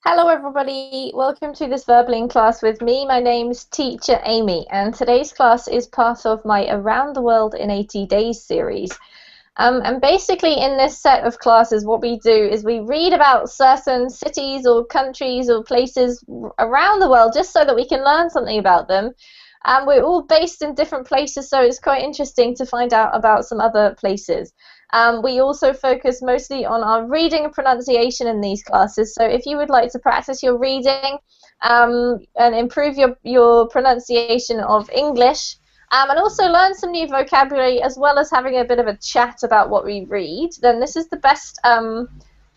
Hello everybody, welcome to this Verbling class with me. My name's Teacher Amy and today's class is part of my Around the World in 80 Days series. And basically in this set of classes what we do is we read about certain cities or countries or places around the world just so that we can learn something about them. We're all based in different places, so it's quite interesting to find out about some other places. We also focus mostly on our reading and pronunciation in these classes, so if you would like to practice your reading and improve your pronunciation of English, and also learn some new vocabulary as well as having a bit of a chat about what we read, then this is the best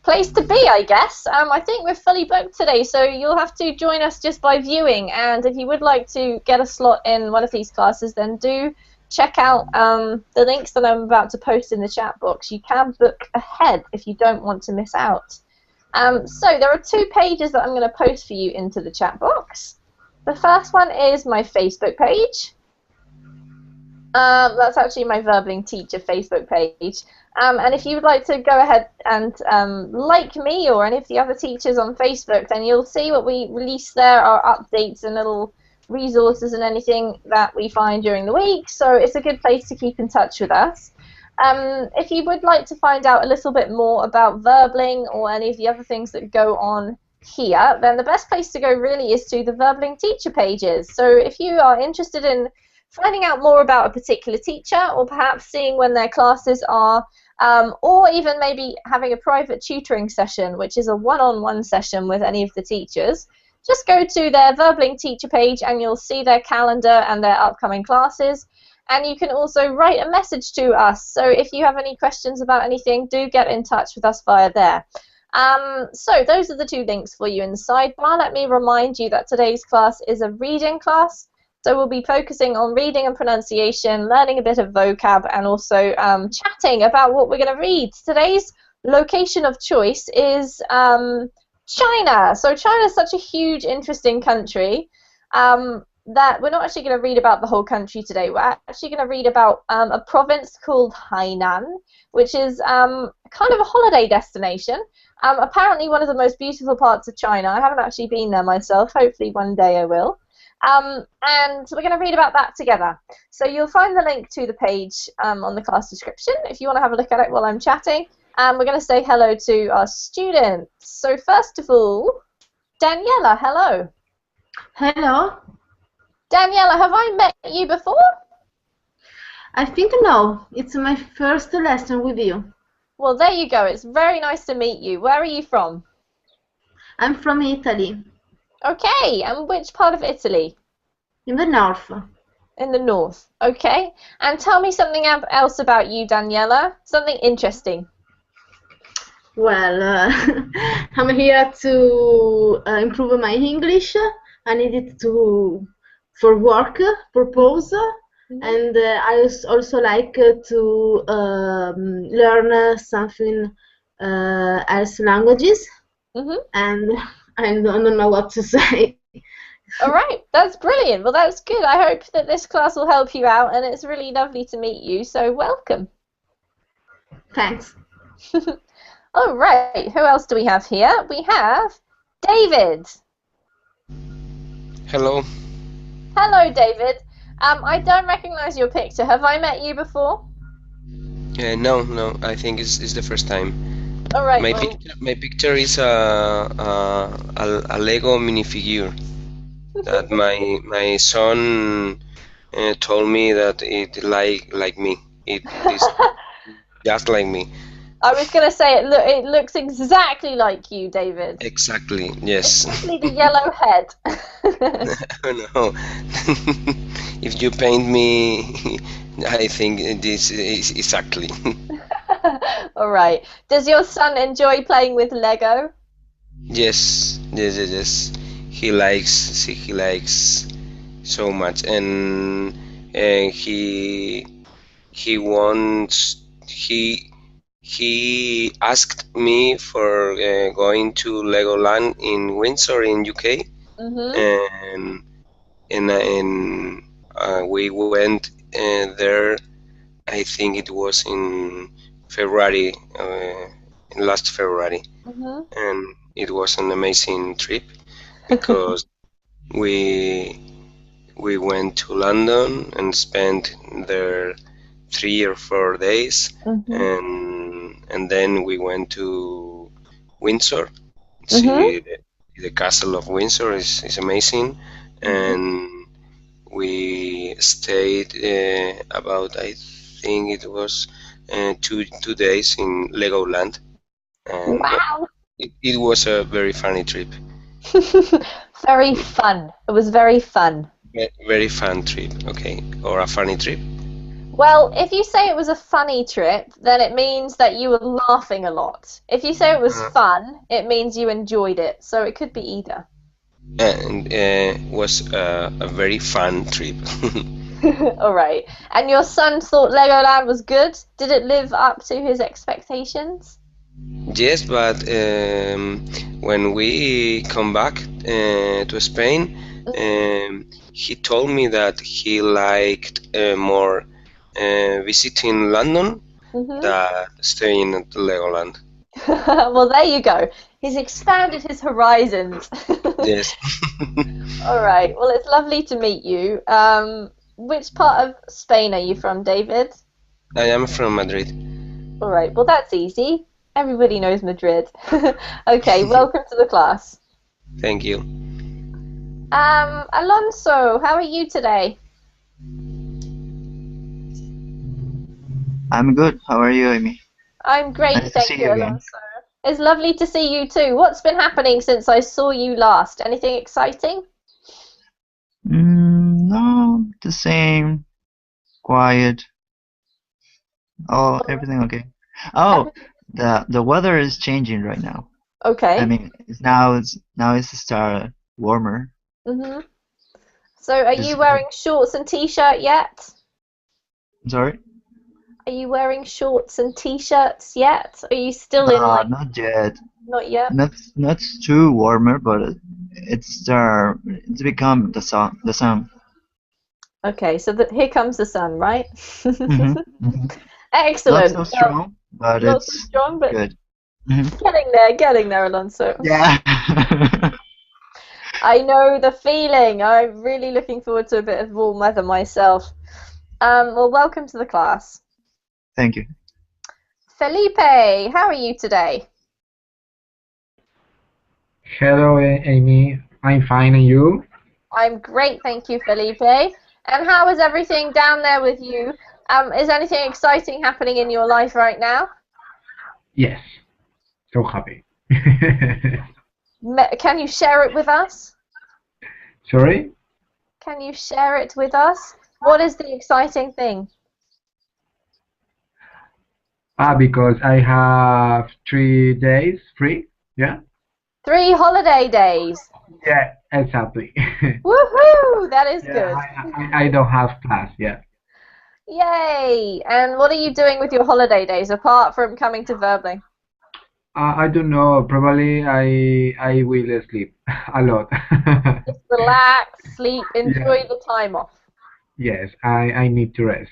place to be, I guess. I think we're fully booked today, so you'll have to join us just by viewing, and if you would like to get a slot in one of these classes, then do check out the links that I'm about to post in the chat box. You can book ahead if you don't want to miss out. So there are 2 pages that I'm going to post for you into the chat box. The first one is my Facebook page. That's actually my Verbling Teacher Facebook page. And if you would like to go ahead and like me or any of the other teachers on Facebook, then you'll see what we release there are updates and little resources and anything that we find during the week. So it's a good place to keep in touch with us. If you would like to find out a little bit more about Verbling or any of the other things that go on here, then the best place to go really is to the Verbling Teacher pages. So if you are interested in finding out more about a particular teacher or perhaps seeing when their classes are, or even maybe having a private tutoring session, which is a one-on-one session with any of the teachers, just go to their Verbling Teacher page and you'll see their calendar and their upcoming classes. And you can also write a message to us. So if you have any questions about anything, do get in touch with us via there. So those are the 2 links for you in the sidebar. Let me remind you that today's class is a reading class. So we'll be focusing on reading and pronunciation, learning a bit of vocab, and also chatting about what we're going to read. Today's location of choice is China. So China is such a huge, interesting country that we're not actually going to read about the whole country today. We're actually going to read about a province called Hainan, which is kind of a holiday destination. Apparently one of the most beautiful parts of China. I haven't actually been there myself. Hopefully one day I will. And we're going to read about that together. So you'll find the link to the page on the class description if you want to have a look at it while I'm chatting. And we're going to say hello to our students. So first of all, Daniela, hello. Hello. Daniela, have I met you before? I think no. It's my first lesson with you. Well, there you go. It's very nice to meet you. Where are you from? I'm from Italy. Okay, and which part of Italy? In the north. In the north. Okay, and tell me something else about you, Daniela. Something interesting. Well, I'm here to improve my English. I need it for work purpose, and I also like to learn something else languages, and I don't know what to say. All right, that's brilliant. Well, that's good. I hope that this class will help you out, and it's really lovely to meet you, so welcome. Thanks. All right, who else do we have here? We have David. Hello. Hello, David. I don't recognize your picture. Have I met you before? No. I think it's the first time. All right. My picture is a Lego minifigure that my son told me that it like me. It is just like me. I was going to say it looks exactly like you, David. Exactly. Yes. Especially the yellow head. No. If you paint me, I think this is exactly. All right. Does your son enjoy playing with Lego? Yes. He likes so much, and he asked me for going to Legoland in Windsor in UK, and we went there. I think it was in February, last February, and it was an amazing trip because we we went to London and spent there 3 or 4 days, Mhm. and then we went to Windsor. Mhm. See the castle of Windsor is amazing, Mhm. and we stayed about, I think it was two days in Legoland, and Wow. it was a very funny trip. Very fun. It was very fun. Very fun trip, okay, or a funny trip. Well, if you say it was a funny trip, then it means that you were laughing a lot. If you say it was Uh, fun, it means you enjoyed it. So it could be either. and was a very fun trip. All right. And your son thought Legoland was good? Did it live up to his expectations? Yes, but when we come back to Spain, he told me that he liked more visiting London Mm-hmm. than staying at Legoland. Well, there you go. He's expanded his horizons. Yes, All right. Well, it's lovely to meet you. Which part of Spain are you from, David? I am from Madrid. All right. Well, that's easy. Everybody knows Madrid. Okay. Welcome to the class. Thank you. Alonso, how are you today? I'm good. How are you, Amy? I'm great, Nice to thank see you, you again. Alonso. It's lovely to see you too. What's been happening since I saw you last? Anything exciting? No, the same. Quiet. Oh, All everything okay. right. Oh, the weather is changing right now. I Okay. mean, now it's start warmer. Mhm. So, are This, you wearing shorts and t-shirt yet? I'm sorry? Are you wearing shorts and t-shirts yet? Are you still in No, like not yet. not yet? Not too warmer, but it's become the sun. Okay, so here comes the sun, right? Mm-hmm. Not Excellent. so Well, strong, but not so it's strong, but good. Hmm. getting there, Alonso. Yeah. I know the feeling. I'm really looking forward to a bit of warm weather myself. Well, welcome to the class. Thank you. Felipe, how are you today? Hello, Amy. I'm fine, and you? I'm great, thank you, Felipe. And how is everything down there with you? Is anything exciting happening in your life right now? Yes, so happy. Can you share it with us? Sorry? Can you share it with us? What is the exciting thing? Because I have 3 days free. Yeah? 3 holiday days. Yeah, exactly. Woohoo! That is Yeah, good. I don't have class. Yeah. Yay! And what are you doing with your holiday days apart from coming to Verbling? I don't know. Probably I will sleep a lot. Just relax, sleep, Yeah. enjoy the time off. Yes, I need to rest.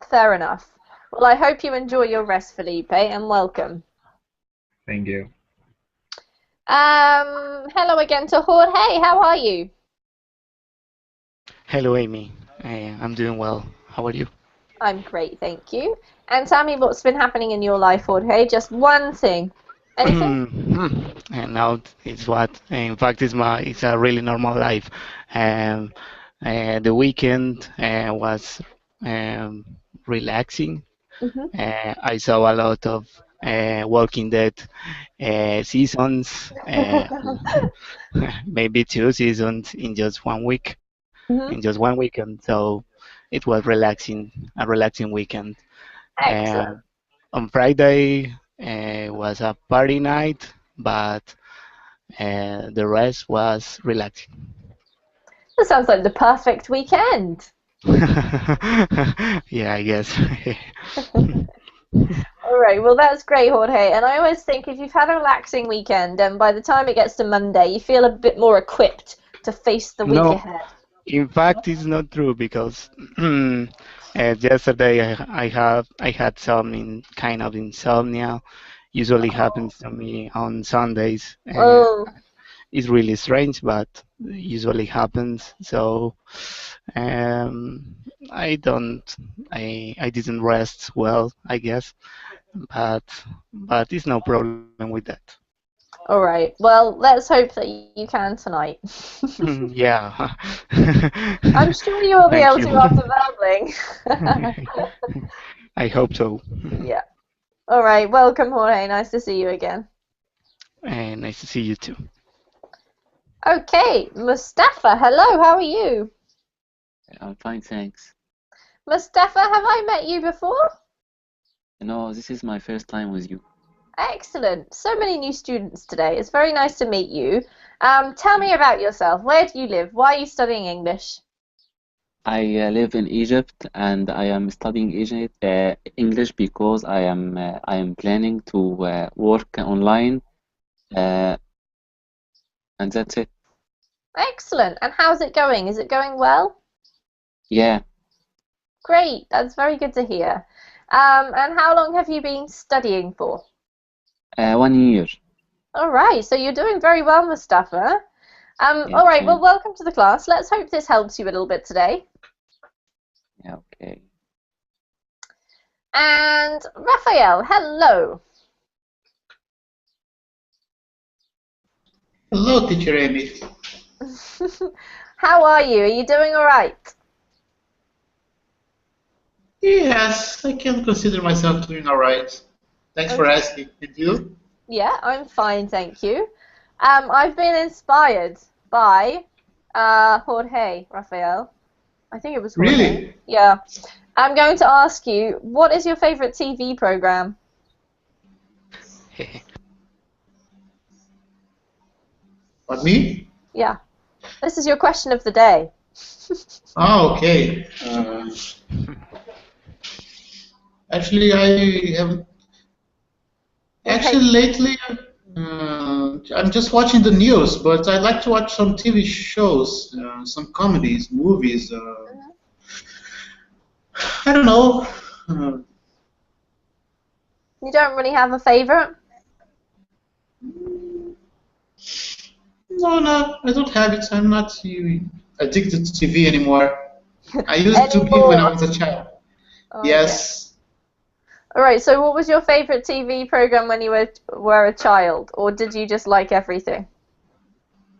Fair enough. Well, I hope you enjoy your rest, Felipe, and welcome. Thank you. Hello again to Jorge. How are you? Hello, Amy. I'm doing well. How are you? I'm great, thank you. And tell me what's been happening in your life, Jorge. Just one thing. Anything? And now it's what, in fact, it's a really normal life. Um, the weekend was um, relaxing. Hmm. I saw a lot of Walking Dead seasons, maybe 2 seasons in just one week, Hmm. in just one weekend. So it was a relaxing weekend. Uh, Excellent. on Friday was a party night, but the rest was relaxing. That sounds like the perfect weekend. Yeah, I guess. All right, well, that's great, Jorge. And I always think if you've had a relaxing weekend, and by the time it gets to Monday, you feel a bit more equipped to face the week No, ahead. in fact, it's not true because yesterday I had some kind of insomnia, Usually happens to me on Sundays. Oh, It's really strange, but usually happens. So um, I don't, I didn't rest well, I guess, but it's no problem with that. all right. Well, let's hope that you can tonight. Yeah. I'm sure you will be Thank able you. to after babbling. I hope so. Yeah. All right. Welcome, Jorge. Nice to see you again. And nice to see you too. Okay, Mustafa. Hello. How are you? I'm fine, thanks. Mustafa, have I met you before? No, this is my first time with you. Excellent. So many new students today. It's very nice to meet you. Tell me about yourself. Where do you live? Why are you studying English? I live in Egypt and I am studying English because I am planning to work online, uh, and that's it. Excellent. And how's it going? Is it going well? Yeah, Great. That's very good to hear. And how long have you been studying for? 1 year. All right. So you're doing very well, Mustafa. Yeah, All right. Well, thanks. welcome to the class. Let's hope this helps you a little bit today. Yeah, okay. And Raphael, hello. Hello, Teacher Amy. How are you? Are you doing all right? Yes, I can consider myself doing all right. Thanks for Okay. asking. And you? Yeah, I'm fine, thank you. I've been inspired by Jorge, Raphael. I think it was Jorge. Really? Yeah. I'm going to ask you, what is your favorite TV program? What, me? Yeah. This is your question of the day. Oh, okay. Actually, I have. Actually, lately, I'm just watching the news, but I like to watch some TV shows, some comedies, movies. I don't know. You don't really have a favorite? No, I don't have it. I'm not addicted to TV anymore. I used to be when I Anymore. was a child. Okay. Yes. All right, so what was your favorite TV program when you were a child, or did you just like everything?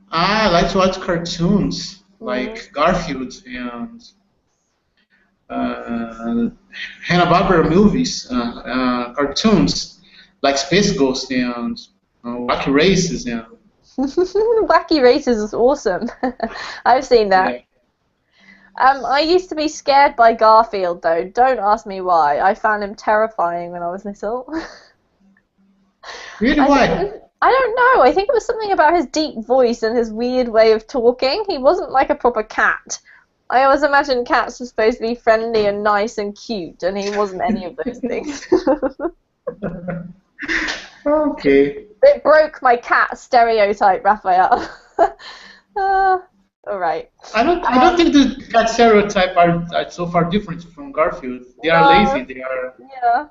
I like to watch cartoons like Garfield and Hanna-Barbera movies, cartoons like Space Ghost and Wacky Races and Wacky Races is awesome. I've seen that. yeah. I used to be scared by Garfield, though. Don't ask me why. I found him terrifying when I was little. Really, why? I don't know. I think it was something about his deep voice and his weird way of talking. He wasn't like a proper cat. I always imagined cats were supposed to be friendly and nice and cute, and he wasn't any of those things. Okay. It broke my cat stereotype, Raphael. All right. I don't think the cat stereotype are so far different from Garfield. They are lazy. They are. Yeah,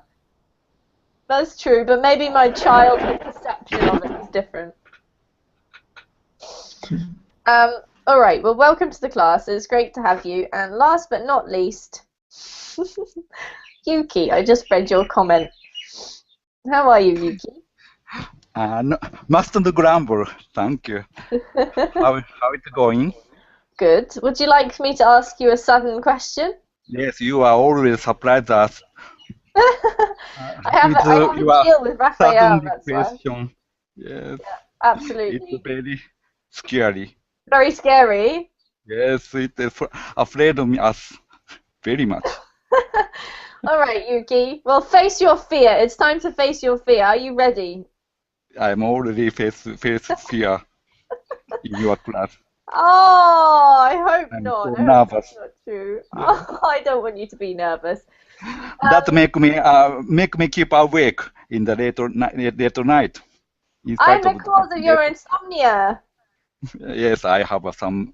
that's true, but maybe my childhood perception of it is different. All right. Well, welcome to the class. It's great to have you. And last but not least, Yuki. I just read your comment. How are you, Yuki? No, mustn't grumble. Thank you. How it going? Good. Would you like me to ask you a sudden question? Yes, you are always surprised us. I have a deal with Raphael. That's why. Question. Yes. Yeah, absolutely. It's very scary. Very scary. Yes, it is afraid of us very much. All right, Yuki. Well, face your fear. It's time to face your fear. Are you ready? I'm already face fear in your class. Oh, I hope I'm not. so I hope nervous. that's not true. Yeah. Oh, I don't want you to be nervous. That make me keep awake in the later night. In I'm spite the of cause of your insomnia. Yes, I have some.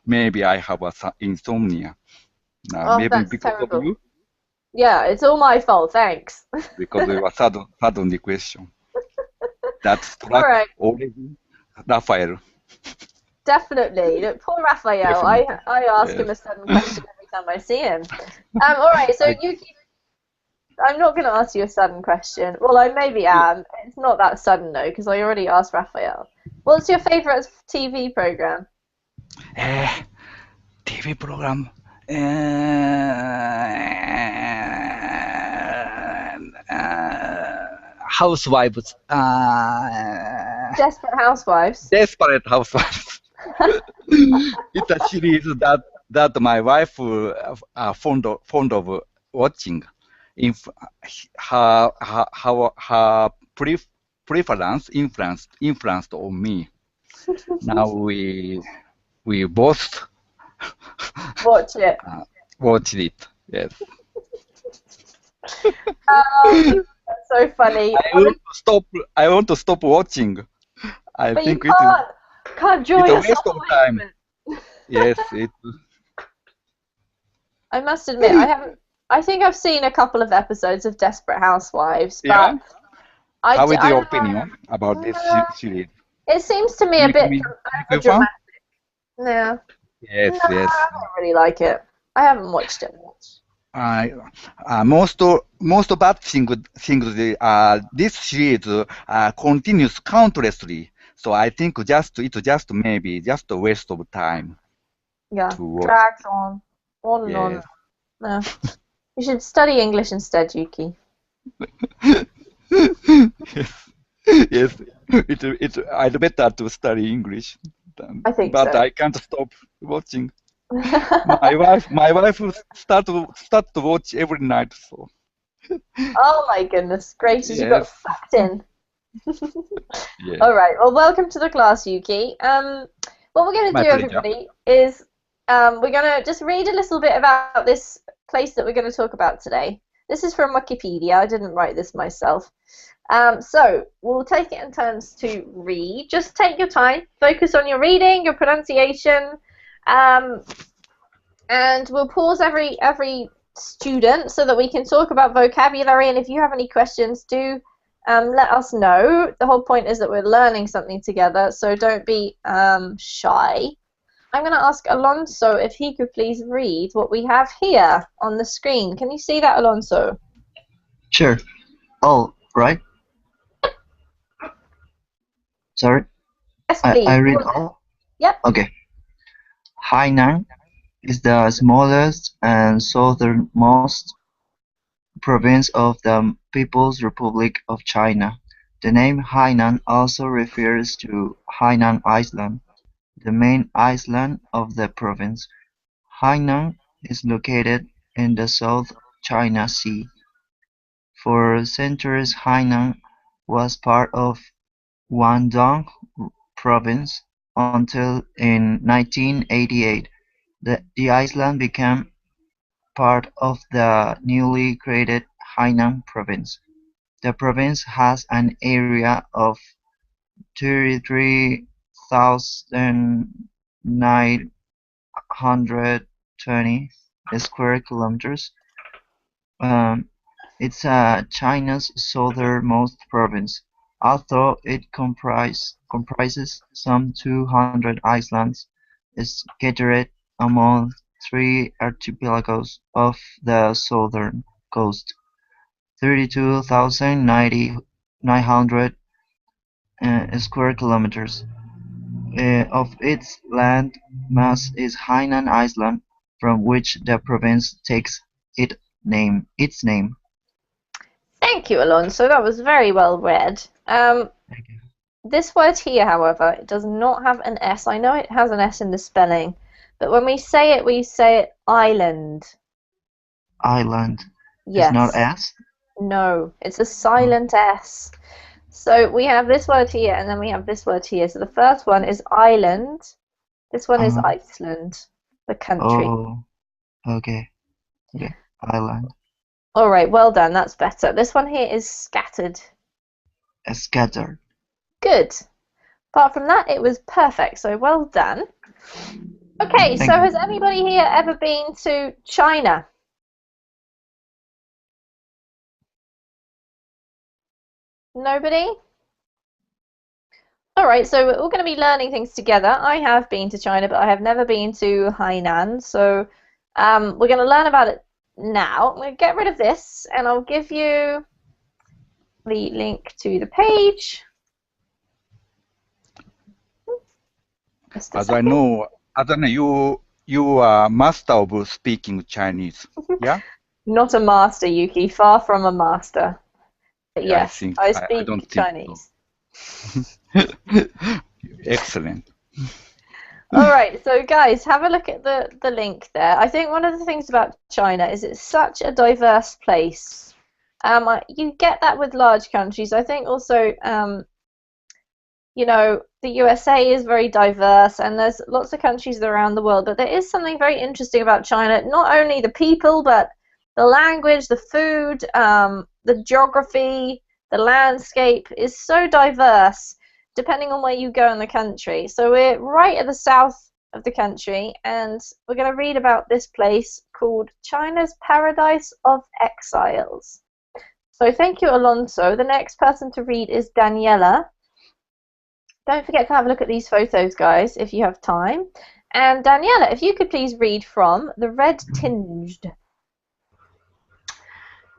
Maybe I have some insomnia. Oh, Maybe that's because terrible. of you. Yeah, it's all my fault. Thanks. Because it was suddenly question. that All struck right. already Raphael. Definitely. Look, poor Raphael. Definitely. I ask him Yes. a sudden question every time I see him. All right. So I, I'm not going to ask you a sudden question. Well, I maybe am. It's not that sudden though, because I already asked Raphael. What's your favorite TV program? TV program. Housewives. Desperate Housewives. Desperate Housewives. It's a series that my wife fond of watching. If her preference influenced on me. Now we both Watch it. watched it. Yes. That's so funny. I want to stop watching. I But you think it is can't draw it's a yourself waste of away from time. it. Yes, it. I must admit, I think I've seen a couple of episodes of Desperate Housewives, Yeah. but I How is I your don't know. opinion about this series? It seems to me a Make bit me over fun? dramatic. Yeah. Yes, No, yes. I don't really like it. I haven't watched it much. Most bad things this series continues countlessly. So I think it's just maybe just a waste of time Yeah, to watch. drags on and on. Yes. No. You should study English instead, Yuki. Yes, it's better to study English, I think but so. I can't stop watching. My wife start to watch every night. So Oh my goodness gracious, you got yes, sucked in. yes, All right. Well, welcome to the class, Yuki. What we're going to my do, pleasure. everybody, is we're going to just read a little bit about this place that we're going to talk about today. This is from Wikipedia. I didn't write this myself. So we'll take it in turns to read. Just take your time. Focus on your reading, your pronunciation, and we'll pause every student so that we can talk about vocabulary. And if you have any questions, do let us know. The whole point is that we're learning something together, so don't be shy. I'm going to ask Alonso if he could please read what we have here on the screen. Can you see that, Alonso? Sure. All right. Sorry. Yes, please. I read all. Yep. Okay. Hainan is the smallest and southernmost province of the People's Republic of China. The name Hainan also refers to Hainan Island, the main island of the province. Hainan is located in the South China Sea. For centuries Hainan was part of Guangdong Province until in 1988 the island became part of the newly created Hainan Province. The province has an area of 33,920 square kilometers. It's China's southernmost province, although it comprises some 200 islands scattered among three archipelagos off the southern coast. 32,900 square kilometers of its land mass is Hainan Island, from which the province takes its name. Thank you, Alonso. That was very well read. Thank you. This word here, however, it does not have an S. I know it has an S in the spelling, but when we say it island. Island Yes. is not S? No, it's a silent S. So we have this word here, and then we have this word here. So the first one is island. This one is Iceland, the country. Oh, okay. Okay, island. All right, well done. That's better. This one here is scattered. Scattered. Good. Apart from that, it was perfect. So well done. Okay, so has anybody here ever been to China? Nobody? All right, so we're all going to be learning things together. I have been to China, but I have never been to Hainan. So we're going to learn about it now. I'm going to get rid of this, and I'll give you the link to the page. Just a As I second. know, you are master of speaking Chinese. Yeah, Not a master, Yuki. Far from a master. But yeah, yes, I I don't speak think so. Chinese. Excellent. All right, so guys, have a look at the link there. I think one of the things about China is it's such a diverse place. You get that with large countries. I think also, you know, the USA is very diverse, and there's lots of countries around the world. But there is something very interesting about China. Not only the people, but the language, the food, the geography, the landscape is so diverse depending on where you go in the country. So we're right at the south of the country, and we're going to read about this place called China's Paradise of Exiles. So thank you, Alonso. The next person to read is Daniela. Don't forget to have a look at these photos, guys, if you have time. And Daniela, if you could please read from The Red Tinged.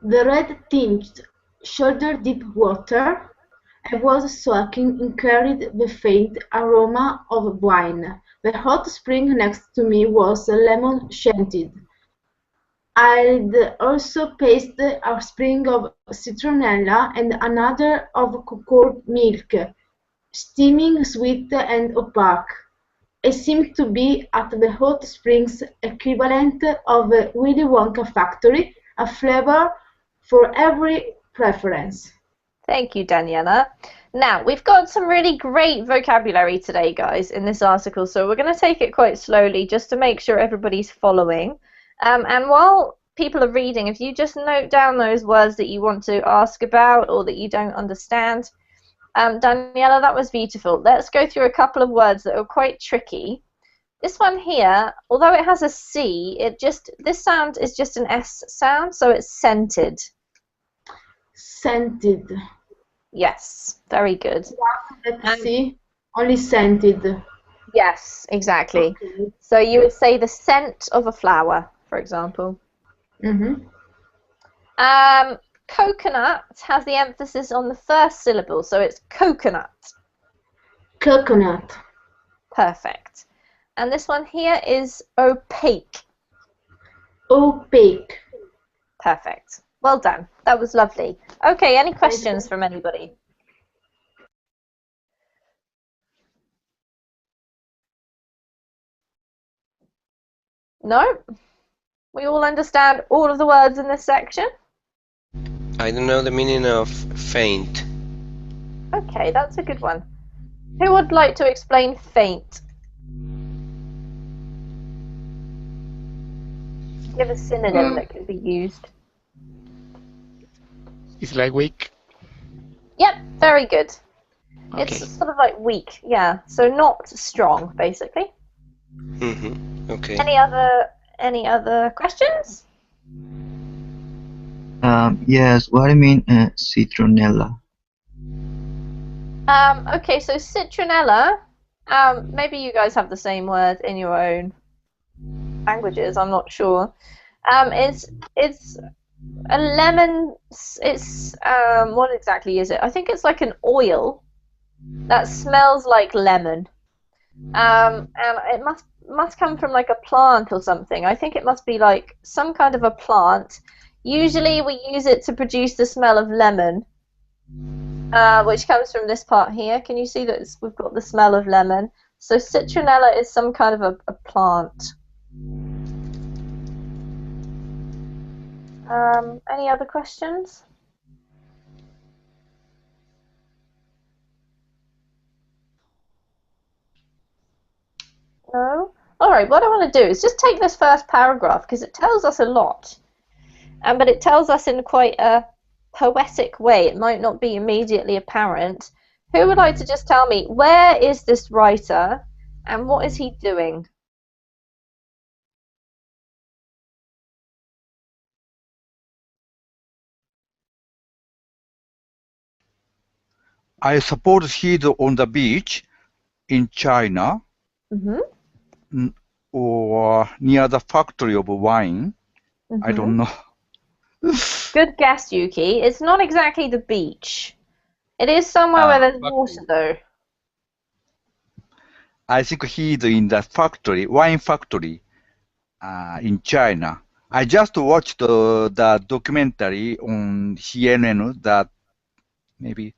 The red tinged, shoulder-deep water I was soaking in carried the faint aroma of wine. The hot spring next to me was lemon-scented. I'd also passed a spring of citronella and another of cocoa milk, steaming, sweet and opaque. I seemed to be at the hot springs equivalent of a Willy Wonka factory, a flavor for every preference. Thank you, Daniela. Now, we've got some really great vocabulary today, guys, in this article, so we're going to take it quite slowly just to make sure everybody's following. And while people are reading, if you just note down those words that you want to ask about or that you don't understand. Daniela, that was beautiful. Let's go through a couple of words that are quite tricky. This one here, although it has a C, this sound is just an S sound, so it's scented. Scented. Yes, very good. Let's see. Only scented. Yes, exactly. Okay. So you would say the scent of a flower, for example. Mm-hmm. Coconut has the emphasis on the first syllable, so it's coconut. Coconut. Perfect. And this one here is opaque. Opaque. Perfect. Well done. That was lovely. Okay, any questions from anybody? No? We all understand all of the words in this section? I don't know the meaning of faint. Okay, that's a good one. Who would like to explain faint? Give a synonym that could be used. It's like weak. Yep, very good. Okay. It's sort of like weak, yeah. So not strong, basically. Mm-hmm. Okay. Any other questions? Yes, what do you mean, citronella? Okay, so citronella, maybe you guys have the same word in your own languages, I'm not sure. It's a lemon, what exactly is it? I think it's like an oil that smells like lemon. And it must come from like a plant or something. I think it must be like some kind of a plant. Usually we use it to produce the smell of lemon, which comes from this part here. Can you see that we've got the smell of lemon? So citronella is some kind of a plant. Any other questions? No? Alright, what I want to do is just take this first paragraph because it tells us a lot. But it tells us in quite a poetic way. It might not be immediately apparent. Who would like to just tell me, where is this writer and what is he doing? I suppose he's on the beach in China or near the factory of wine. I don't know. Good guess, Yuki. It's not exactly the beach. It is somewhere where there's water, though. I think he's in the factory, wine factory, in China. I just watched the documentary on CNN that maybe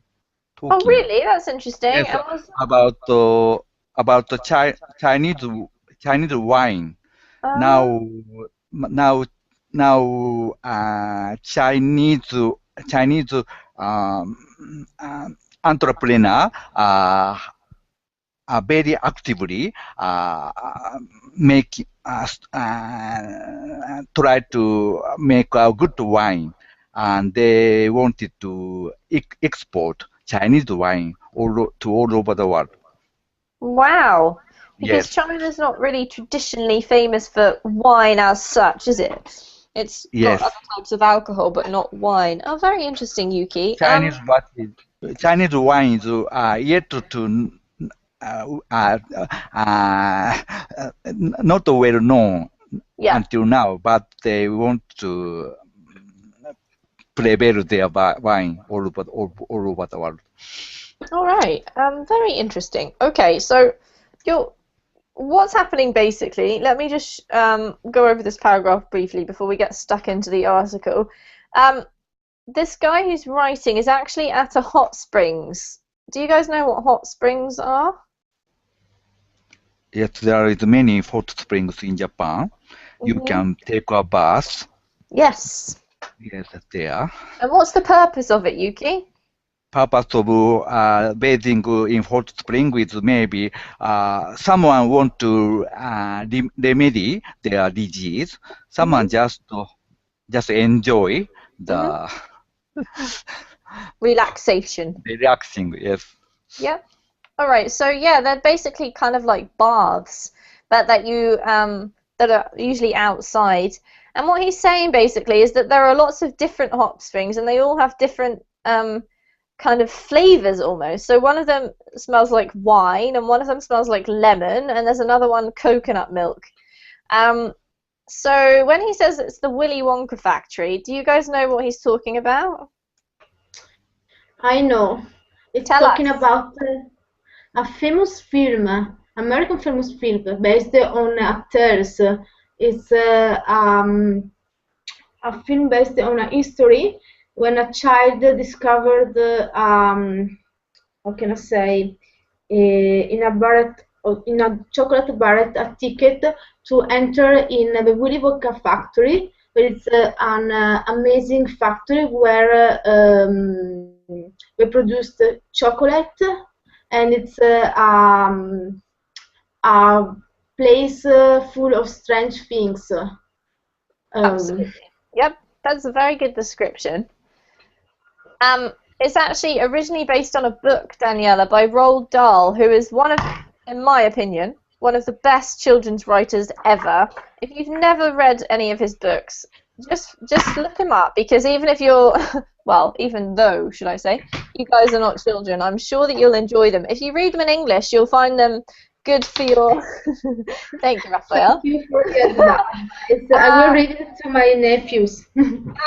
Oh, talking. really? That's interesting. Yes, And was... about the Chinese wine. Now Chinese entrepreneur very actively make try to make a good wine, and they wanted to export Chinese wine all over the world. Wow. Because Yes. China's not really traditionally famous for wine as such, is it? It's got other types of alcohol, but not wine. Oh, very interesting, Yuki. Chinese wine is yet to not well known until now, but they want to prevail their wine all over the world. All right. Very interesting. Okay, so what's happening basically? Let me just go over this paragraph briefly before we get stuck into the article. This guy who's writing is actually at a hot springs. Do you guys know what hot springs are? Yes, there is many hot springs in Japan. You can take a bath. Yes. Yes, there. And what's the purpose of it, Yuki? Purpose of bathing in hot spring is maybe someone want to remedy their disease. Someone just enjoy the relaxation. Relaxing, yes. Yep. All right. So yeah, they're basically kind of like baths that you that are usually outside. And what he's saying basically is that there are lots of different hot springs, and they all have different kind of flavors almost. So one of them smells like wine, and one of them smells like lemon, and there's another one coconut milk. So when he says it's the Willy Wonka factory, do you guys know what he's talking about? I know. It's talking about a famous film, American famous film based on actors. It's a film based on a history when a child discovered, how can I say, in a chocolate bar, a ticket to enter in the Willy Wonka factory. But it's an amazing factory where we produced chocolate, and it's a place full of strange things. Absolutely. Yep, that's a very good description. It's actually originally based on a book, Daniela, by Roald Dahl, who is one of, in my opinion, one of the best children's writers ever. If you've never read any of his books, just look him up, because even if you're, well, even though, should I say, you guys are not children, I'm sure that you'll enjoy them. If you read them in English, you'll find them good for your... Thank you, Raphael. Thank you for that. I will read it to my nephews.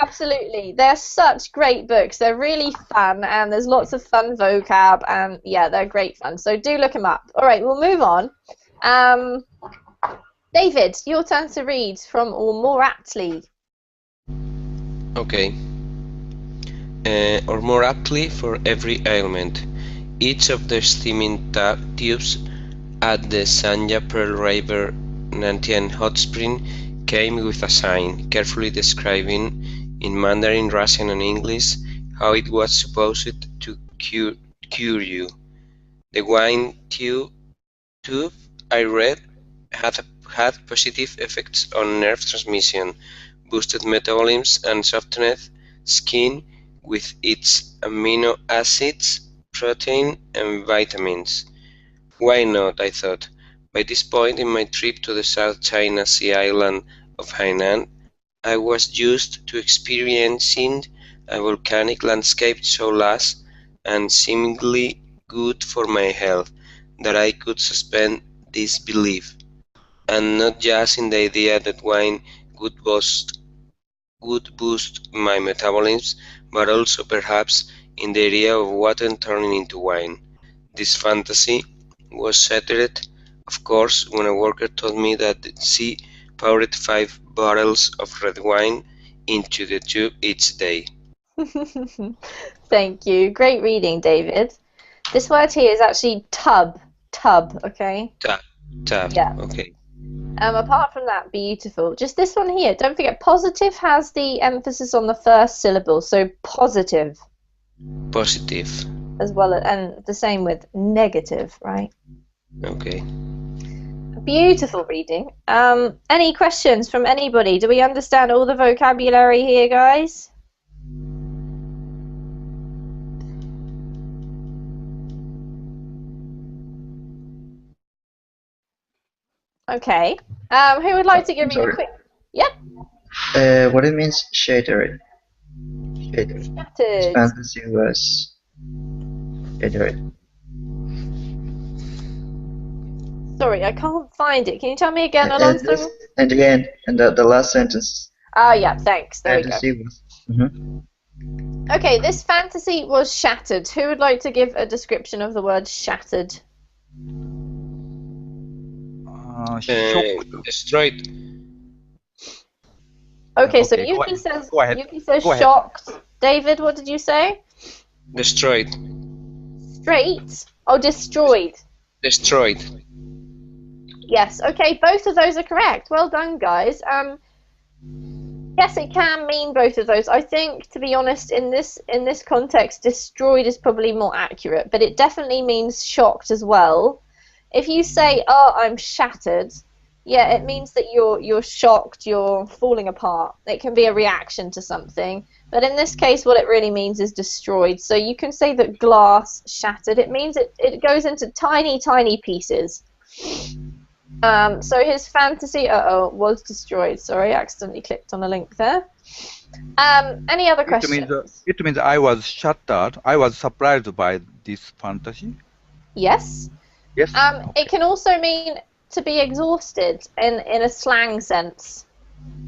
Absolutely. They're such great books. They're really fun, and there's lots of fun vocab, and yeah, they're great fun. So do look them up. All right, we'll move on. David, your turn to read from, or more aptly. Okay. Or more aptly, for every ailment. Each of the steaming tubes at the Sanya Pearl River Nantian Hot Spring came with a sign, carefully describing in Mandarin, Russian, and English how it was supposed to cure you. The wine tube, I read, had positive effects on nerve transmission, boosted metabolism, and softened skin with its amino acids, protein, and vitamins. Why not, I thought. By this point in my trip to the South China Sea island of Hainan, I was used to experiencing a volcanic landscape so lush and seemingly good for my health that I could suspend this belief, and not just in the idea that wine would boost my metabolism, but also perhaps in the idea of water turning into wine. This fantasy was shattered, of course, when a worker told me that she poured 5 bottles of red wine into the tube each day. Thank you. Great reading, David. This word here is actually tub. Tub, okay? Tab, Yeah. okay. Apart from that, beautiful. Just this one here. Don't forget, positive has the emphasis on the first syllable, so positive Positive, as well, and the same with negative, right? okay. Beautiful reading. Any questions from anybody? Do we understand all the vocabulary here, guys? Okay. Who would like to give I'm me a sorry. quick? Yep. What it means shattered? Shattered. This Shattered. fantasy was shattered. Sorry, I can't find it. Can you tell me again, And Alonso? this, and the end, and the last sentence. Ah, yeah. Thanks. There we go. Fantasy was. Okay, this fantasy was shattered. Who would like to give a description of the word shattered? Shocked. Destroyed, Okay, so Okay, go Yuki ahead. says Go ahead. Yuki says Go ahead. shocked. David, what did you say? destroyed, Straight? Oh, destroyed. destroyed. Yes. Okay, both of those are correct. Well done, guys. Yes, it can mean both of those. I think, to be honest, in this context, destroyed is probably more accurate, but it definitely means shocked as well. If you say, "Oh, I'm shattered," yeah, it means that you're shocked, you're falling apart. It can be a reaction to something, but in this case, what it really means is destroyed. So you can say that glass shattered. It means it goes into tiny, tiny pieces. So his fantasy, was destroyed. Sorry, I accidentally clicked on a link there. Any other questions? It means I was shattered. I was surprised by this fantasy. Yes. Yes. It can also mean to be exhausted in a slang sense.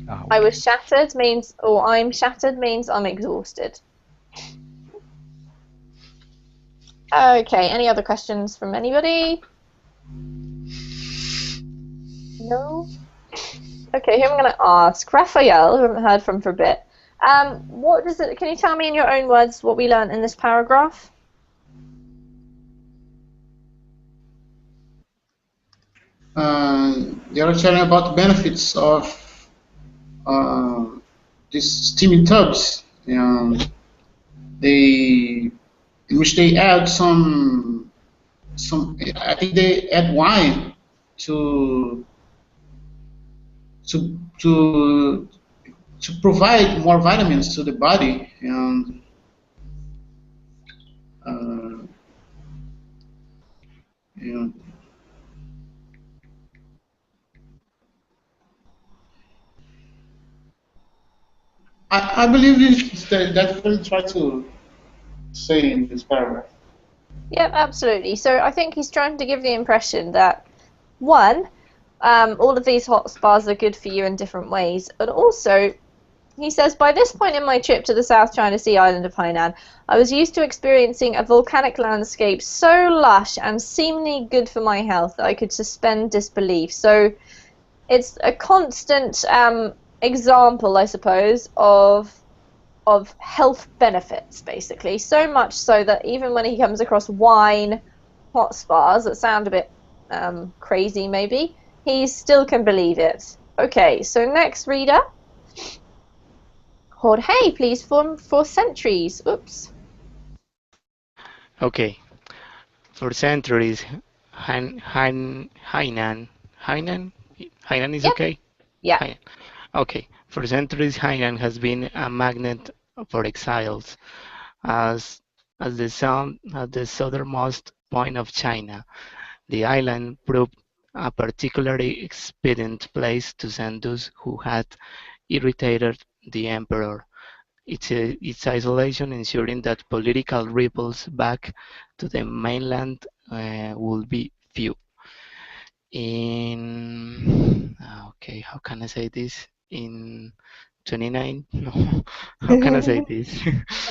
Okay. I was shattered means, or I'm shattered means I'm exhausted. Okay, any other questions from anybody? No? Okay, who am I going to ask? Raphael, who I haven't heard from for a bit. What does it? Can you tell me in your own words what we learned in this paragraph? They are telling about the benefits of these steaming tubs. They, in which they add some. I think they add wine to to to to provide more vitamins to the body, and you know, I believe it's that's what he tried to say in this paragraph. Yep, absolutely. So I think he's trying to give the impression that, one, all of these hot spas are good for you in different ways, and also, he says, by this point in my trip to the South China Sea island of Hainan, I was used to experiencing a volcanic landscape so lush and seemingly good for my health that I could suspend disbelief. So it's a constant example, I suppose, of health benefits, basically. So much so that even when he comes across wine, hot spas that sound a bit crazy, maybe, he still can believe it. Okay, so next reader. Jorge, please, for centuries. Oops. Okay. For centuries, Hainan, Hainan is Yep. okay? Yeah. Okay. For centuries, Hainan has been a magnet for exiles, as the southernmost point of China. The island proved a particularly expedient place to send those who had irritated the emperor. its isolation, ensuring that political ripples back to the mainland will be few. Okay, how can I say this? In 29? No, how can I say this?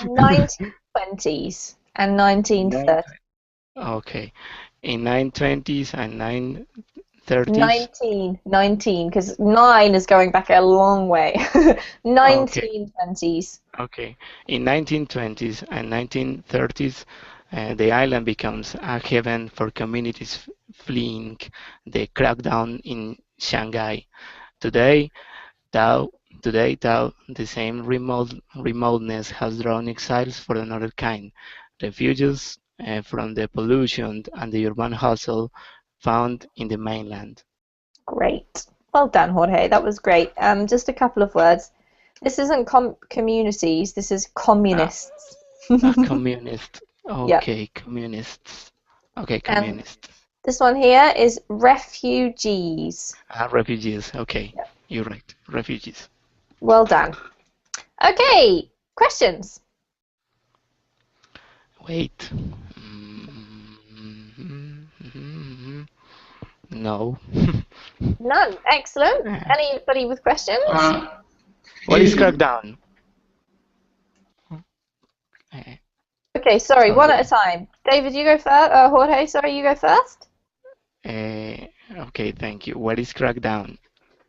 1920s and 1930s. Okay, in 920s and 930s. 19, because 9 is going back a long way. Okay, 1920s. okay. In 1920s and 1930s, the island becomes a haven for communities fleeing the crackdown in Shanghai. Today, Though the same remoteness has drawn exiles for another kind, refugees from the pollution and the urban hustle found in the mainland. Great. Well done, Jorge. That was great. Just a couple of words. This isn't communities, this is communists. Communist. Yep. Okay, communists. Okay, And communists. this one here is refugees. Refugees. Okay, Yep. you're right. Refugees. Well done. Okay, questions? Wait. No. None. Excellent. Anybody with questions? What is crackdown? Okay, sorry, one at a time. David, you go first. Jorge, sorry, you go first. Okay, thank you. What is crackdown?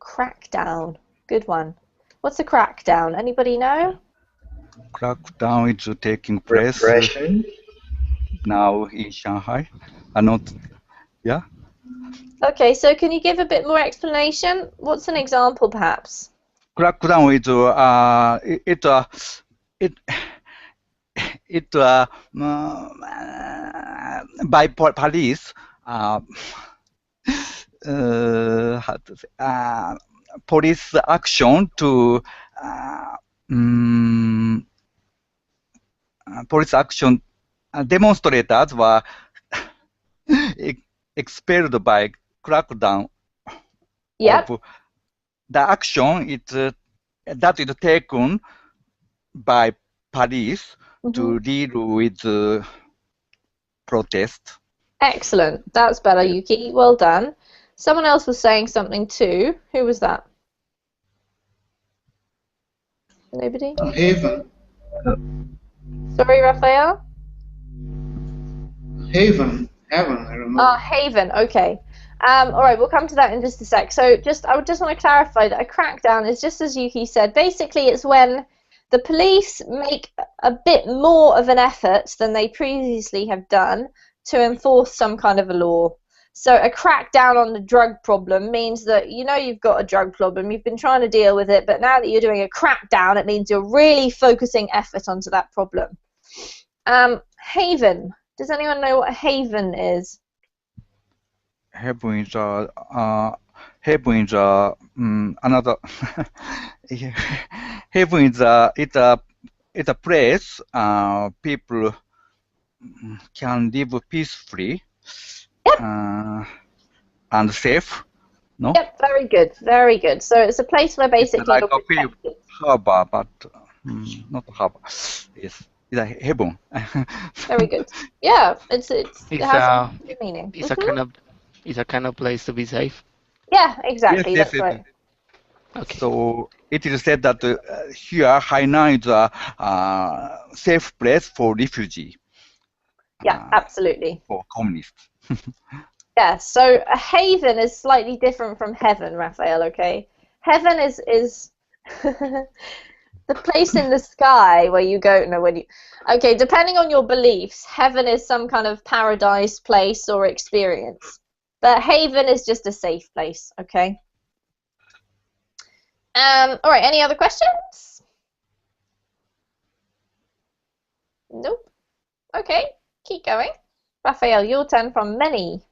Crackdown. Good one. What's a crackdown? Anybody know? Crackdown is taking place Repression. now in Shanghai. Not, yeah. Okay, so can you give a bit more explanation? What's an example, perhaps? Crackdown is by police. How to say? Police action to police action. Demonstrators were expelled by crackdown. Yep. Of the action that is taken by police to deal with protest. Excellent. That's better, Yuki. Well done. Someone else was saying something too. Who was that? Nobody? Haven. Sorry, Raphael? Heaven, I don't know. Haven, okay. All right, we'll come to that in just a sec. So I would just want to clarify that a crackdown is just as Yuki said. Basically, it's when the police make a bit more of an effort than they previously have done to enforce some kind of a law. So a crackdown on the drug problem means that you know you've got a drug problem, you've been trying to deal with it, but now that you're doing a crackdown, it means you're really focusing effort onto that problem. Haven. Does anyone know what a haven is? Heaven is another. Heaven is it's a place people can live peacefully. Yep. And safe. No. Yep. Very good. Very good. So it's a place where basically it's like you're protected. Harbor, but not harbor. Yes. It's a heaven. Very good. Yeah, it has a meaning. It's a kind of place to be safe. Yeah, exactly. Yes, that's right. Okay. So it is said that here Hainan is a safe place for refugee. Yeah, absolutely. For communists. Yeah. So a haven is slightly different from heaven, Raphael. Okay. Heaven is the place in the sky where you go. No, when you. Okay, depending on your beliefs, heaven is some kind of paradise place or experience, but haven is just a safe place. Okay. All right. Any other questions? Nope. Okay. Keep going. Raphael, your turn from many.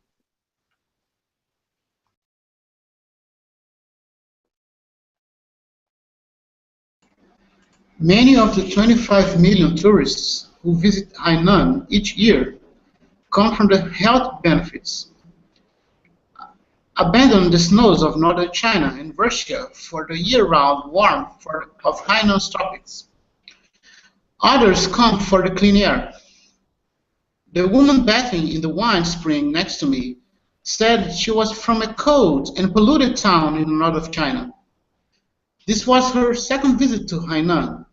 Many of the 25 million tourists who visit Hainan each year come from the health benefits. Abandon the snows of northern China and Russia for the year-round warmth of Hainan's tropics. Others come for the clean air. The woman bathing in the wine spring next to me said she was from a cold and polluted town in the north of China. This was her second visit to Hainan.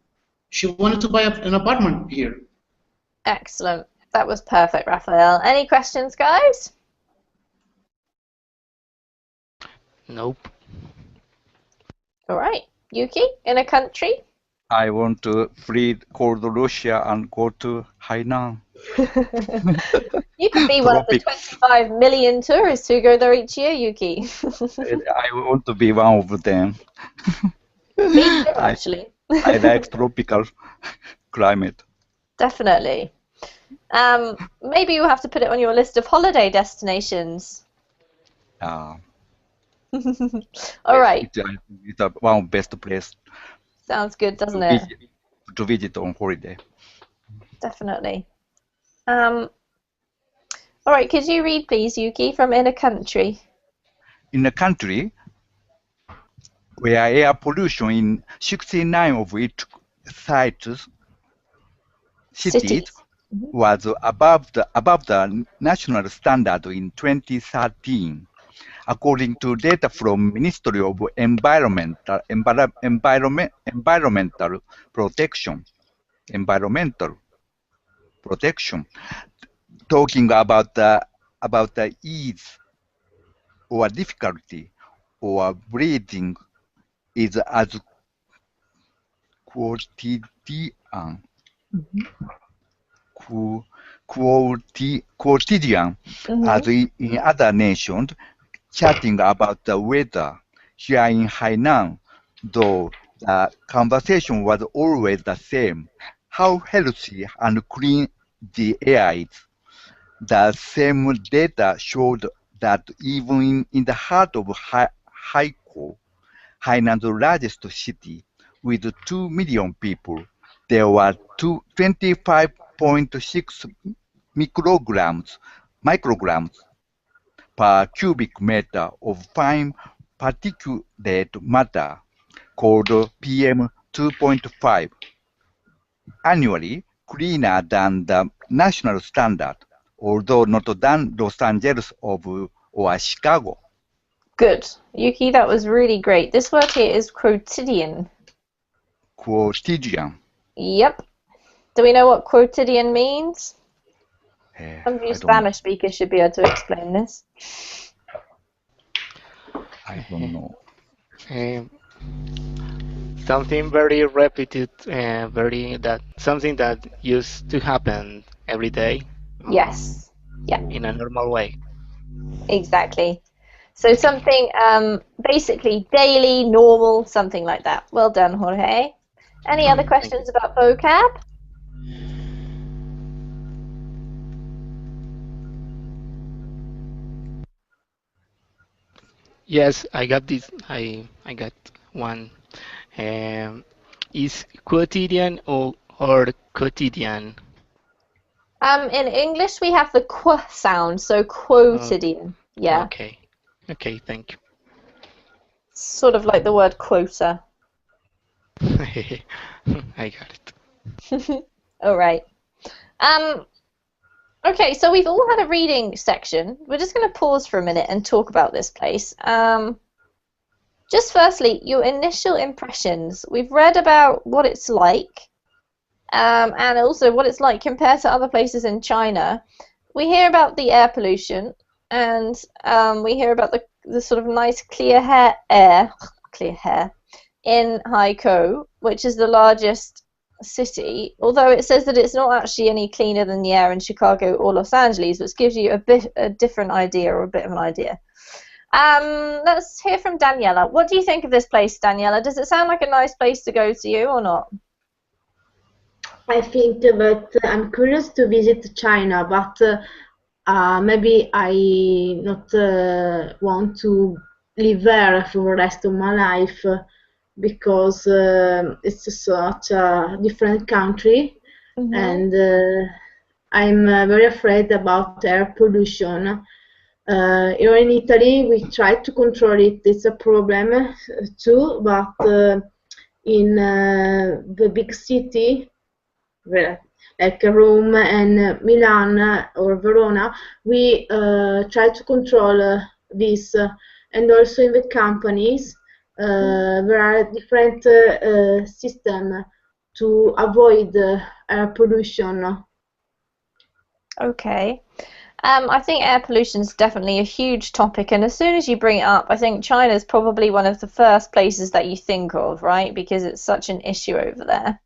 She wanted to buy an apartment here. Excellent. That was perfect, Raphael. Any questions, guys? Nope. All right. Yuki, in a country? I want to flee cold Russia and go to Hainan. You could be one of the Tropics. 25 million tourists who go there each year, Yuki. I want to be one of them. Me too, actually. I like tropical climate. Definitely. Maybe you have to put it on your list of holiday destinations. All right. It's one best place Sounds good, doesn't to it? visit on holiday. Definitely. All right, could you read, please, Yuki, from In a Country? In a country where air pollution in 69 of its cities was above the national standard in 2013, according to data from Ministry of Environmental Protection. Talking about the ease or difficulty or breathing is as quotidian as in other nations, chatting about the weather. Here in Hainan, though, the conversation was always the same: how healthy and clean the air is. The same data showed that even in the heart of Haikou, Hainan's largest city, with 2 million people, there were 25.6 micrograms per cubic meter of fine particulate matter, called PM 2.5, annually cleaner than the national standard, although not than Los Angeles or Chicago. Good. Yuki, that was really great. This word here is quotidian. Quotidian. Yep. Do we know what quotidian means? Some of you I Spanish speakers should be able to explain this. I don't know. Something very repeated, something that used to happen every day. Yes. Yeah. In a normal way. Exactly. So something basically daily, normal, something like that. Well done, Jorge. Any other questions about vocab? Yes, I got this. I got one. Is quotidian or quotidian? In English, we have the qu sound, so quotidian. Yeah. Okay. Okay, thank you. Sort of like the word quota. I got it. All right. Okay, so we've all had a reading section. We're just going to pause for a minute and talk about this place. Just firstly, your initial impressions. We've read about what it's like, and also what it's like compared to other places in China. We hear about the air pollution, and we hear about the sort of nice clear air in Haikou, which is the largest city, although it says that it's not actually any cleaner than the air in Chicago or Los Angeles, which gives you a different idea, or a bit of an idea. Let's hear from Daniela. What do you think of this place, Daniela? Does it sound like a nice place to go to you or not? I think that I'm curious to visit China, but maybe I not want to live there for the rest of my life, because it's such a different country, and I'm very afraid about air pollution. Here in Italy, we try to control it. It's a problem too, but in the big city, like Rome and Milan or Verona, we try to control this. And also in the companies, there are different systems to avoid air pollution. Okay. I think air pollution is definitely a huge topic, and as soon as you bring it up, I think China is probably one of the first places that you think of, right? Because it's such an issue over there.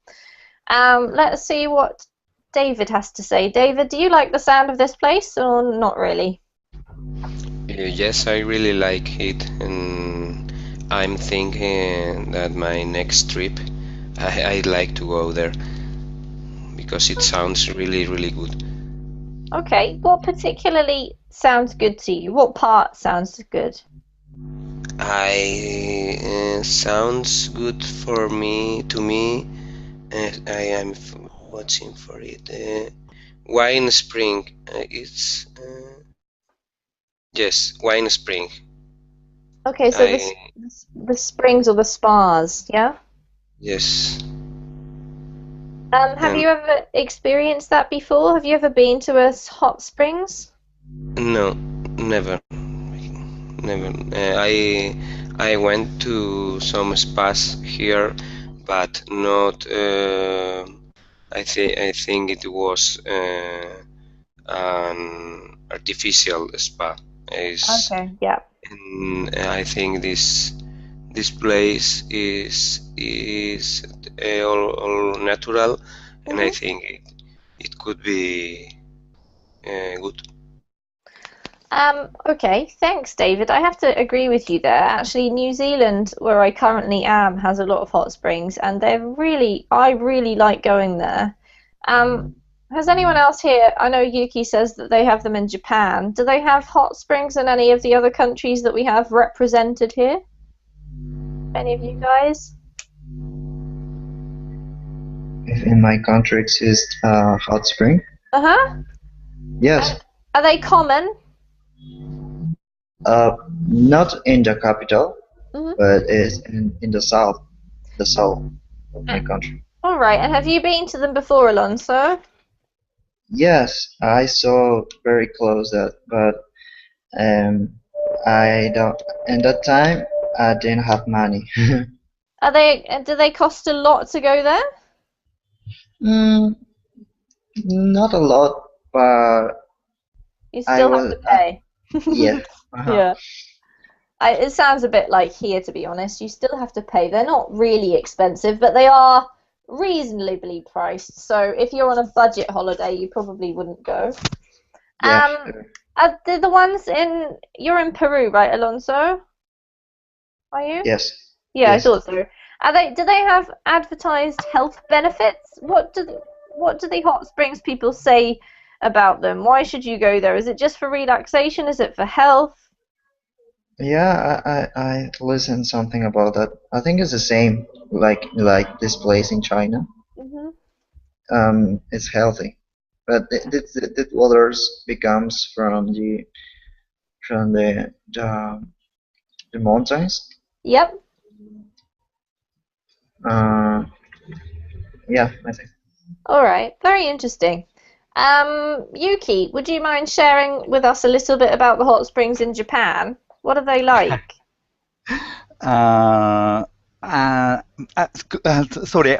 Let's see what David has to say. David, do you like the sound of this place or not really? Yes, I really like it, and I'm thinking that my next trip, I'd like to go there because it sounds really, really good. Okay, what particularly sounds good to you? What part sounds good? Sounds good for me. To me, I am watching for it. Wine Spring. It's yes, Wine Spring. Okay, so I the springs or the spas, yeah? yes. Have you ever experienced that before? Have you ever been to a hot springs? No, never, never. I went to some spas here, but not. I think it was an artificial spa. Okay, yeah. And I think this place is all natural, and I think it could be good. Okay, thanks, David. I have to agree with you there. Actually, New Zealand, where I currently am, has a lot of hot springs, and I really like going there. Has anyone else here, I know Yuki says that they have them in Japan. Do they have hot springs in any of the other countries that we have represented here? Any of you guys? If in my country exists a hot spring? Uh-huh. Yes. Are they common? Not in the capital, but it's in the south of my country. All right. And have you been to them before, Alonso? Yes, I saw very close that, but I don't. In that time, I didn't have money. Do they cost a lot to go there? Not a lot, but You still have to pay. Yeah. Yeah. It sounds a bit like here, to be honest. You still have to pay. They're not really expensive, but they are reasonably priced. So if you're on a budget holiday, you probably wouldn't go. Yeah. Are the ones you're in Peru, right, Alonso? Are you? Yes. Yeah, Yes. I thought so. Do they have advertised health benefits? What do the hot springs people say about them? Why should you go there? Is it just for relaxation? Is it for health? Yeah, I listened something about that. I think it's the same, like this place in China. It's healthy, but the waters becomes from the mountains. Yep. Yeah, I think. All right, very interesting. Yuki, would you mind sharing with us a little bit about the hot springs in Japan? What are they like? Sorry.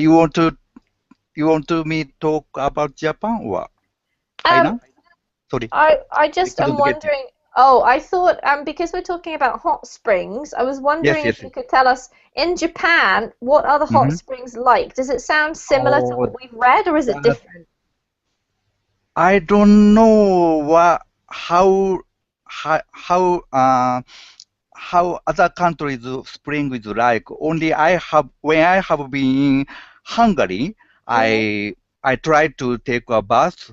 You want to me talk about Japan or Hainan? Sorry. I just am wondering. Oh, I thought because we're talking about hot springs, I was wondering if you could tell us in Japan what are the hot springs like? Does it sound similar to what we've read, or is it different? I don't know how other countries spring is like. Only when I have been in Hungary, I try to take a bath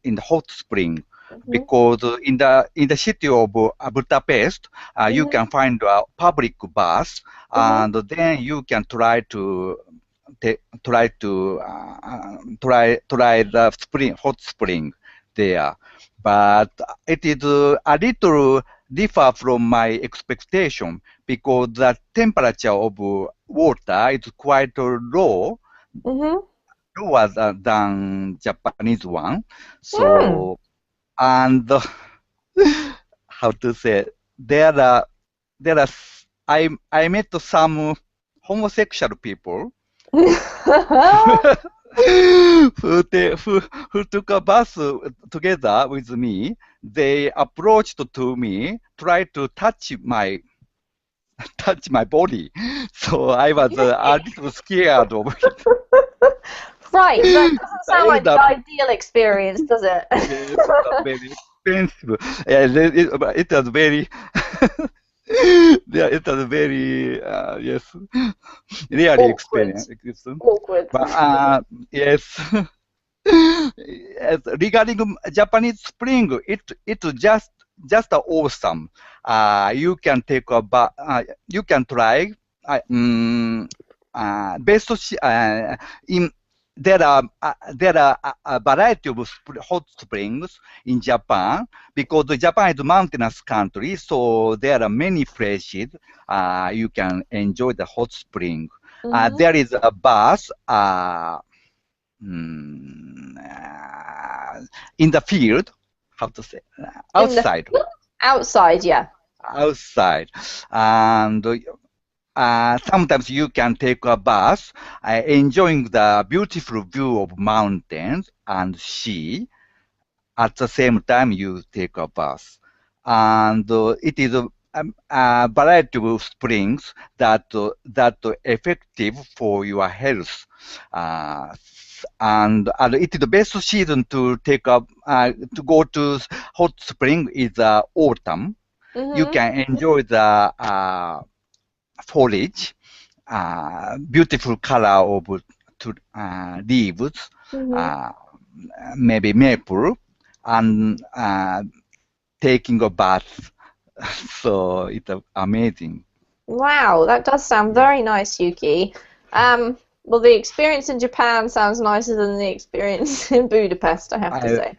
in the hot spring because in the city of Budapest, you can find a public bath, and then you can try the hot spring there. But it is a little differ from my expectation because the temperature of water is quite low, Mm-hmm. lower than Japanese one. So, and how to say, there are I met some homosexual people who took a bus together with me. They approached to me, tried to touch my body. So I was a little scared of it. Right, that doesn't sound like It's the a, ideal experience, does it? yes, it's a very expensive. It was very. Yeah, it was very yes, really Awkward. experience. Awkward. But yes. Yes, regarding Japanese Spring, it's just awesome. You can take a you can try. Best in there are a variety of hot springs in Japan because Japan is a mountainous country, so there are many places you can enjoy the hot spring. There is a bus. In the field, how to say, outside, Outside, yeah. outside, and sometimes you can take a bus, enjoying the beautiful view of mountains and sea. At the same time, you take a bus, and it is a variety of springs that effective for your health. And it is the best season to take up to go to hot spring is autumn. You can enjoy the foliage, beautiful color of leaves, maybe maple, and taking a bath. So it's amazing. Wow, that does sound very nice, Yuki. Well, the experience in Japan sounds nicer than the experience in Budapest, I have to say.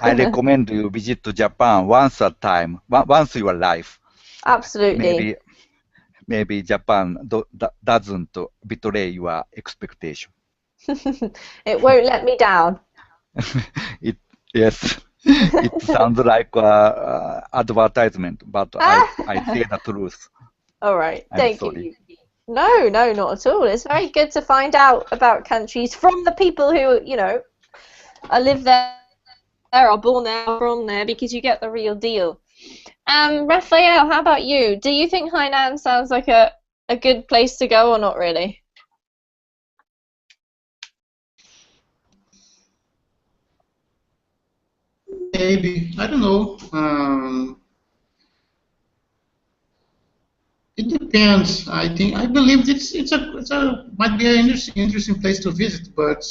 I recommend you visit to Japan once a time, once in your life. Absolutely. Maybe Japan doesn't betray your expectation. It won't let me down. Yes, it sounds like advertisement, but I say the truth. All right, thank you, sorry. Yuki. No, not at all. It's very good to find out about countries from the people who, live there, are born there, are from there, because you get the real deal. Raphael, how about you? Do you think Hainan sounds like a good place to go or not really? Maybe, I don't know. It depends. I believe it's a might be an interesting place to visit, but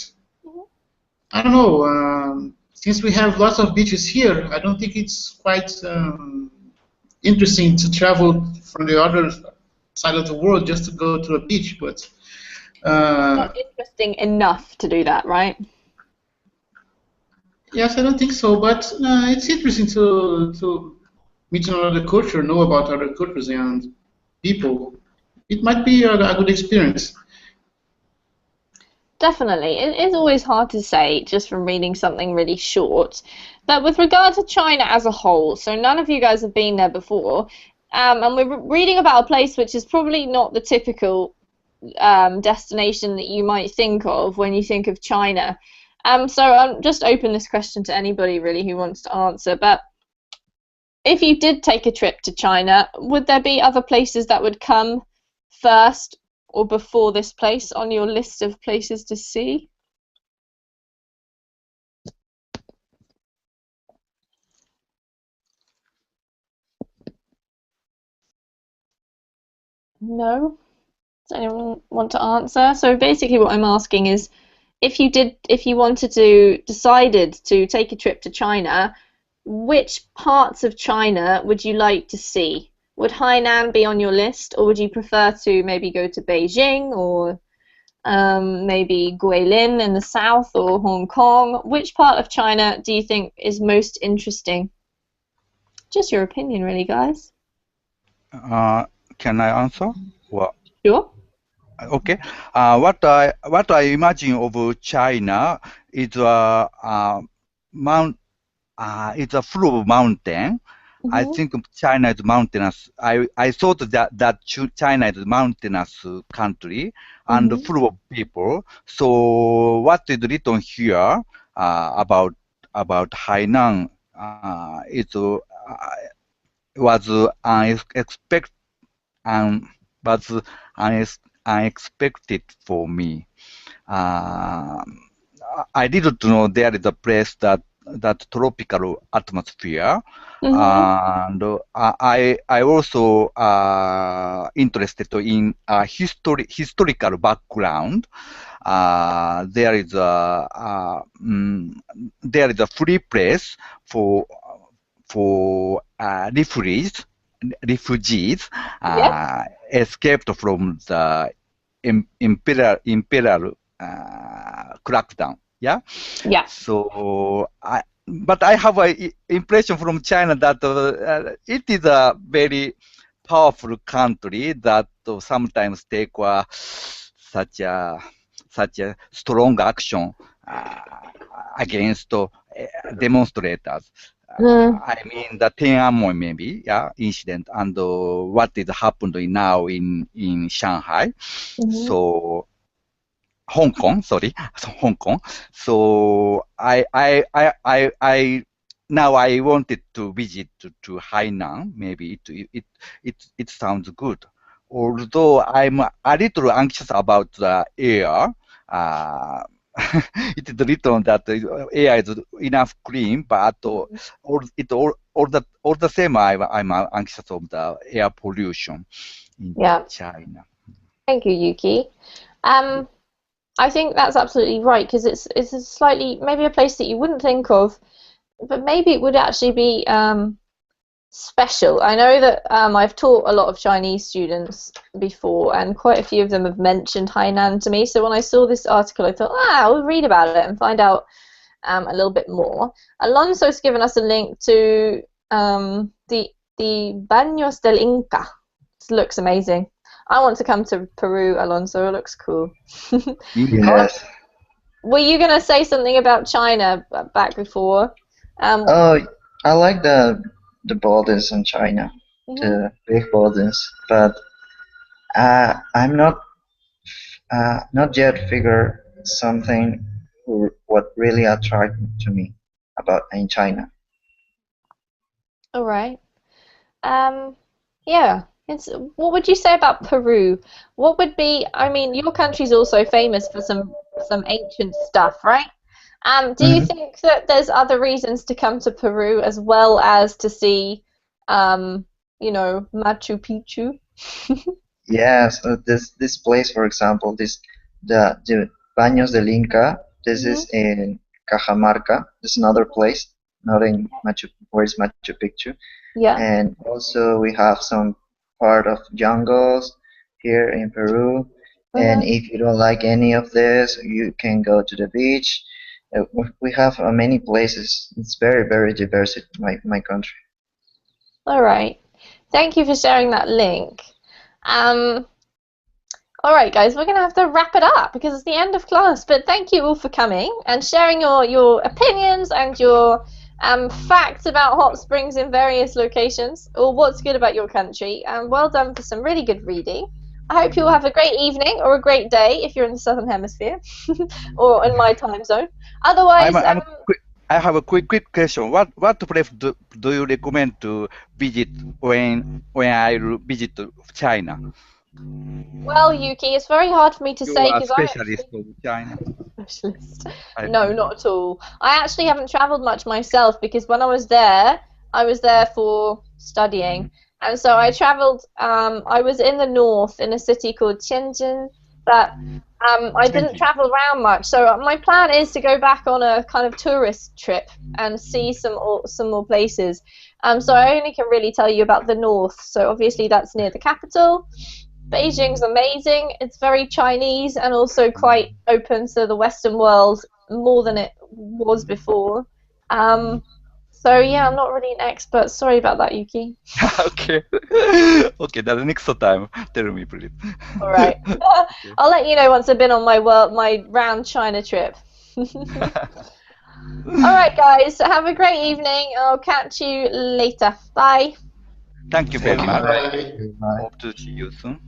I don't know. Since we have lots of beaches here, I don't think it's quite interesting to travel from the other side of the world just to go to a beach. But Not interesting enough to do that, right? yes, I don't think so. But it's interesting to meet another culture, know about other cultures and people. It might be a good experience. Definitely. It is always hard to say just from reading something really short. But with regard to China as a whole, so none of you guys have been there before, and we're reading about a place which is probably not the typical destination that you might think of when you think of China. So I'll just open this question to anybody really who wants to answer. But if you did take a trip to China, would there be other places that would come first or before this place on your list of places to see? No? Does anyone want to answer? So basically what I'm asking is if you decided to take a trip to China, which parts of China would you like to see? Would Hainan be on your list, or would you prefer to maybe go to Beijing or maybe Guilin in the south or Hong Kong? Which part of China do you think is most interesting? Just your opinion, really, guys. Can I answer? Well, Sure. Okay. What I imagine of China is mount. It's a full of mountain. I think China is mountainous. I thought that China is a mountainous country and full of people. So what is written here about Hainan was unexpected was unexpected for me. Uh, I didn't know there is a place that tropical atmosphere, and I also interested in historical background. There is a free place for refugees escaped from the imperial crackdown. Yeah. Yeah. So but I have a impression from China that it is a very powerful country that sometimes take such a strong action against demonstrators. I mean the Tiananmen maybe, yeah, incident and what is happened now in Shanghai. So Hong Kong, sorry, Hong Kong. So I now I wanted to visit to Hainan. Maybe it sounds good. Although I'm a little anxious about the air. It is written that the air is enough clean, but all the same, I'm anxious of the air pollution in China. Thank you, Yuki. I think that's absolutely right because it's a slightly maybe a place that you wouldn't think of, but maybe it would actually be special. I know that I've taught a lot of Chinese students before, and quite a few of them have mentioned Hainan to me. So when I saw this article, I thought, I'll read about it and find out a little bit more. Alonso's given us a link to the Baños del Inca. It looks amazing. I want to come to Peru, Alonso. It looks cool. Yes. Were you going to say something about China back before? Oh, I like the borders in China, the big borders, but I'm not yet figure something what really attracted to me about in China. All right. Yeah. What would you say about Peru? What would be? I mean, your country's also famous for some ancient stuff, right? Do you think that there's other reasons to come to Peru as well as to see, Machu Picchu? Yes, this place, for example, the Baños del Inca. This is in Cajamarca. This is another place, not in where's Machu Picchu. Yeah. And also we have some part of jungles here in Peru. And if you don't like any of this, you can go to the beach. We have many places. It's very, very diverse, my country. All right. Thank you for sharing that link. All right, guys, we're going to have to wrap it up because it's the end of class. But thank you all for coming and sharing your opinions and your facts about hot springs in various locations, or what's good about your country. And well done for some really good reading. I hope you all have a great evening or a great day if you're in the Southern Hemisphere or in my time zone. Otherwise, I have a quick question. What place do you recommend to visit when I visit China? Well, Yuki, it's very hard for me to say because I'm a specialist of China. Specialist? No, not at all. I actually haven't traveled much myself because when I was there for studying, and so I traveled. I was in the north in a city called Tianjin, but I didn't travel around much. So my plan is to go back on a kind of tourist trip and see some more places. So I only can really tell you about the north. So obviously that's near the capital. Beijing's amazing. It's very Chinese and also quite open to the Western world more than it was before. So So yeah, I'm not really an expert. Sorry about that, Yuki. Okay. Okay, the next time, tell me, please. All right. I'll let you know once I've been on my round China trip. All right, guys. Have a great evening. I'll catch you later. Bye. Thank you very Thank you. much. Bye. Bye. Bye. Hope to see you soon.